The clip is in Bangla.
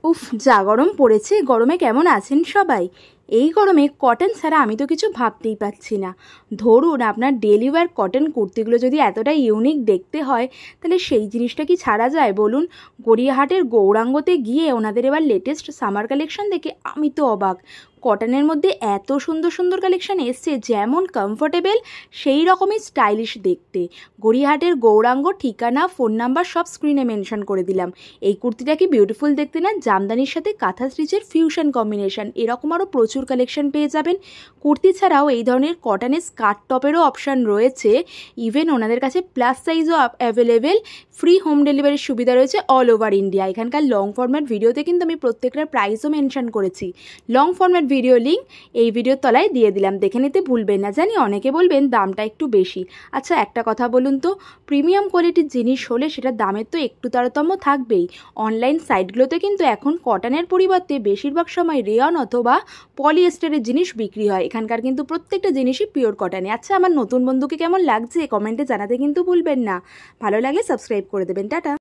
উফ, যা গরম পড়েছে। গরমে কেমন আছেন সবাই? এই গরমে কটন ছাড়া আমি তো কিছু ভাবতেই পারছি না। ধরুন আপনার ডেলি ওয়্যার কটন কুর্তিগুলো যদি এতটা ইউনিক দেখতে হয়, তাহলে সেই জিনিসটা কি ছাড়া যায় বলুন? গড়িয়াহাটের গৌরাঙ্গতে গিয়ে ওনাদের এবার লেটেস্ট সামার কালেকশন দেখে আমি তো অবাক। কটনের মধ্যে এত সুন্দর সুন্দর কালেকশান এসছে, যেমন কমফোর্টেবল সেই রকমই স্টাইলিশ দেখতে। গড়িয়াহাটের গৌরাঙ্গ, ঠিকানা, ফোন নাম্বার সব স্ক্রিনে মেনশন করে দিলাম। এই কুর্তিটা কি বিউটিফুল দেখতে না? জামদানির সাথে কাঁথা স্টিচের ফিউশন কম্বিনেশন, এরকম আরও প্রচুর কালেকশন পেয়ে যাবেন। কুর্তি ছাড়াও এই ধরনের কটনের স্কার্ট টপেরও অপশান রয়েছে। ইভেন ওনাদের কাছে প্লাস সাইজও অ্যাভেলেবেল। ফ্রি হোম ডেলিভারির সুবিধা রয়েছে অল ওভার ইন্ডিয়া। এখানকার লং ফরম্যাট ভিডিওতে কিন্তু আমি প্রত্যেকটার প্রাইসও মেনশন করেছি। লং ফরম্যাট ভিডিও লিঙ্ক এই ভিডিওর তলায় দিয়ে দিলাম, দেখে নিতে ভুলবেন না। জানি অনেকে বলবেন দামটা একটু বেশি। আচ্ছা, একটা কথা বলুন তো, প্রিমিয়াম কোয়ালিটির জিনিস হলে সেটার দামের তো একটু তারতম্য থাকবেই। অনলাইন সাইটগুলোতে কিন্তু এখন কটনের পরিবর্তে বেশিরভাগ সময় রেয়ন অথবা পলিয়েস্টারের জিনিস বিক্রি হয়। এখানকার কিন্তু প্রত্যেকটা জিনিসই পিওর কটনে। আচ্ছা, আমার নতুন বন্ধুকে কেমন লাগছে কমেন্টে জানাতে কিন্তু ভুলবেন না। ভালো লাগলে সাবস্ক্রাইব করে দেবেন। টাটা।